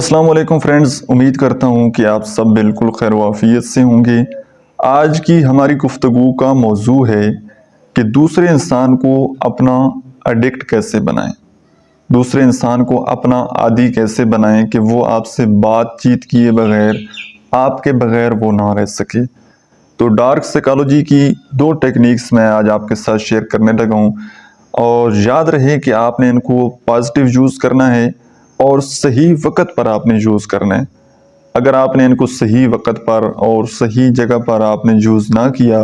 السلام علیکم فرینڈز، امید کرتا ہوں کہ آپ سب بالکل خیر و عافیت سے ہوں گے۔ آج کی ہماری گفتگو کا موضوع ہے کہ دوسرے انسان کو اپنا ایڈکٹ کیسے بنائیں، دوسرے انسان کو اپنا عادی کیسے بنائیں کہ وہ آپ سے بات چیت کیے بغیر، آپ کے بغیر وہ نہ رہ سکے۔ تو ڈارک سائیکالوجی کی 2 ٹیکنیکس میں آج آپ کے ساتھ شیئر کرنے لگا ہوں، اور یاد رہے کہ آپ نے ان کو پازیٹیو یوز کرنا ہے اور صحیح وقت پر آپ نے یوز کرنا ہے۔ اگر آپ نے ان کو صحیح وقت پر اور صحیح جگہ پر آپ نے یوز نہ کیا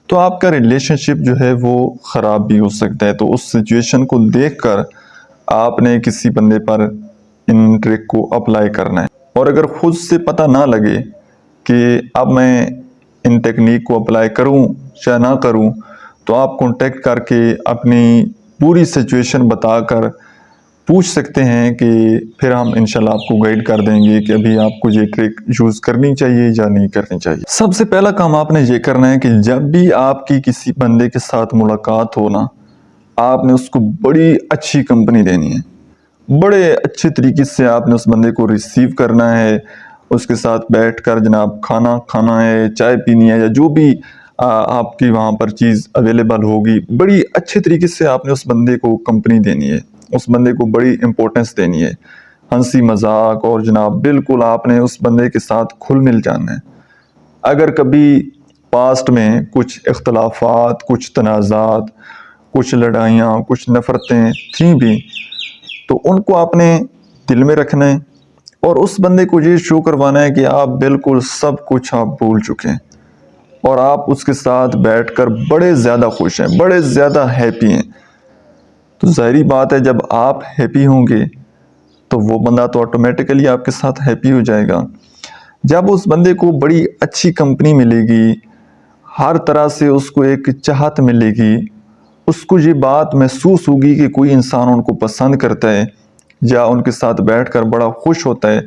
تو آپ کا ریلیشن شپ جو ہے وہ خراب بھی ہو سکتا ہے۔ تو اس سچویشن کو دیکھ کر آپ نے کسی بندے پر ان ٹرک کو اپلائی کرنا ہے، اور اگر خود سے پتہ نہ لگے کہ اب میں ان ٹیکنیک کو اپلائی کروں یا نہ کروں تو آپ کانٹیکٹ کر کے اپنی پوری سچویشن بتا کر پوچھ سکتے ہیں کہ پھر ہم انشاءاللہ آپ کو گائیڈ کر دیں گے کہ ابھی آپ کو یہ ٹرک یوز کرنی چاہیے یا نہیں کرنی چاہیے۔ سب سے پہلا کام آپ نے یہ کرنا ہے کہ جب بھی آپ کی کسی بندے کے ساتھ ملاقات ہونا، آپ نے اس کو بڑی اچھی کمپنی دینی ہے، بڑے اچھے طریقے سے آپ نے اس بندے کو ریسیو کرنا ہے، اس کے ساتھ بیٹھ کر جناب کھانا کھانا ہے، چائے پینی ہے، یا جو بھی آپ کی وہاں پر چیز اویلیبل ہوگی، بڑی اچھے طریقے سے آپ نے اس بندے کو کمپنی دینی ہے، اس بندے کو بڑی امپورٹنس دینی ہے، ہنسی مذاق، اور جناب بالکل آپ نے اس بندے کے ساتھ کھل مل جانا ہے۔ اگر کبھی پاسٹ میں کچھ اختلافات، کچھ تنازعات، کچھ لڑائیاں، کچھ نفرتیں تھیں بھی تو ان کو آپ نے دل میں رکھنا ہے، اور اس بندے کو یہ شو کروانا ہے کہ آپ بالکل سب کچھ آپ بھول چکے ہیں، اور آپ اس کے ساتھ بیٹھ کر بڑے زیادہ خوش ہیں، بڑے زیادہ ہیپی ہیں۔ تو ظاہری بات ہے جب آپ ہیپی ہوں گے تو وہ بندہ تو آٹومیٹیکلی آپ کے ساتھ ہیپی ہو جائے گا۔ جب اس بندے کو بڑی اچھی کمپنی ملے گی، ہر طرح سے اس کو ایک چاہت ملے گی، اس کو یہ بات محسوس ہوگی کہ کوئی انسان ان کو پسند کرتا ہے یا ان کے ساتھ بیٹھ کر بڑا خوش ہوتا ہے،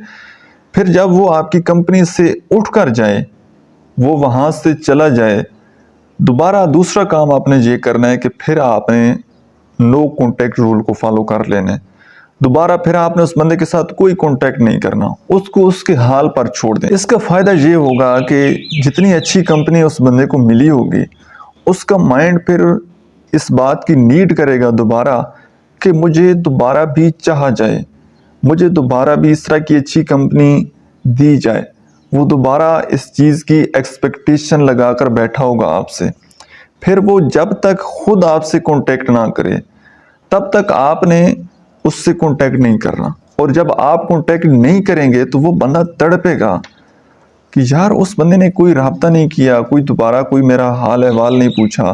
پھر جب وہ آپ کی کمپنی سے اٹھ کر جائے، وہ وہاں سے چلا جائے، دوبارہ دوسرا کام آپ نے یہ کرنا ہے کہ پھر آپ نے نو کانٹیکٹ رول کو فالو کر لینا ہے۔ دوبارہ پھر آپ نے اس بندے کے ساتھ کوئی کانٹیکٹ نہیں کرنا، اس کو اس کے حال پر چھوڑ دیں۔ اس کا فائدہ یہ ہوگا کہ جتنی اچھی کمپنی اس بندے کو ملی ہوگی، اس کا مائنڈ پھر اس بات کی نیڈ کرے گا دوبارہ کہ مجھے دوبارہ بھی چاہا جائے، مجھے دوبارہ بھی اس طرح کی اچھی کمپنی دی جائے۔ وہ دوبارہ اس چیز کی ایکسپیکٹیشن لگا کر بیٹھا ہوگا آپ سے۔ پھر وہ جب تک خود آپ سے کانٹیکٹ نہ کرے تب تک آپ نے اس سے کانٹیکٹ نہیں کرنا، اور جب آپ کانٹیکٹ نہیں کریں گے تو وہ بندہ تڑپے گا کہ یار اس بندے نے کوئی رابطہ نہیں کیا، کوئی دوبارہ کوئی میرا حال احوال نہیں پوچھا،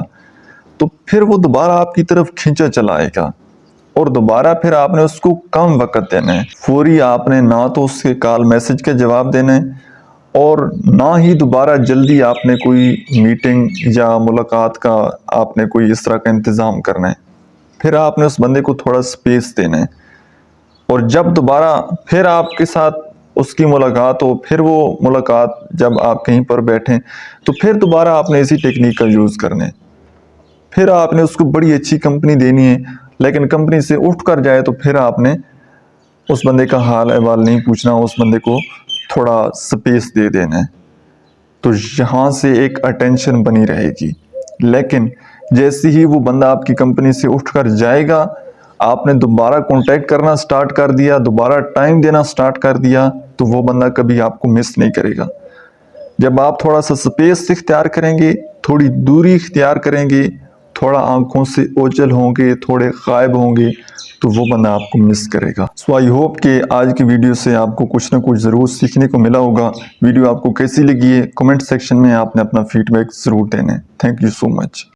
تو پھر وہ دوبارہ آپ کی طرف کھینچا چلا آئے گا، اور دوبارہ پھر آپ نے اس کو کم وقت دینا ہے۔ فوری آپ نے نہ تو اس کے کال میسج کا جواب دینا ہے، اور نہ ہی دوبارہ جلدی آپ نے کوئی میٹنگ یا ملاقات کا آپ نے کوئی اس طرح کا انتظام کرنا ہے۔ پھر آپ نے اس بندے کو تھوڑا سپیس دینا ہے، اور جب دوبارہ پھر آپ کے ساتھ اس کی ملاقات ہو، پھر وہ ملاقات جب آپ کہیں پر بیٹھیں تو پھر دوبارہ آپ نے اسی ٹیکنیک کا یوز کرنا ہے۔ پھر آپ نے اس کو بڑی اچھی کمپنی دینی ہے، لیکن کمپنی سے اٹھ کر جائے تو پھر آپ نے اس بندے کا حال احوال نہیں پوچھنا، اس بندے کو تھوڑا سپیس دے دینا ہے۔ تو یہاں سے ایک اٹینشن بنی رہے گی، لیکن جیسے ہی وہ بندہ آپ کی کمپنی سے اٹھ کر جائے گا، آپ نے دوبارہ کانٹیکٹ کرنا سٹارٹ کر دیا، دوبارہ ٹائم دینا سٹارٹ کر دیا، تو وہ بندہ کبھی آپ کو مس نہیں کرے گا۔ جب آپ تھوڑا سا سپیس اختیار کریں گے، تھوڑی دوری اختیار کریں گے، تھوڑا آنکھوں سے اوجھل ہوں گے، تھوڑے غائب ہوں گے، تو وہ بندہ آپ کو مس کرے گا۔ سو آئی ہوپ کہ آج کی ویڈیو سے آپ کو کچھ نہ کچھ ضرور سیکھنے کو ملا ہوگا۔ ویڈیو آپ کو کیسی لگی ہے کمنٹ سیکشن میں آپ نے اپنا فیڈ بیک ضرور دینا ہے۔ Thank you so much.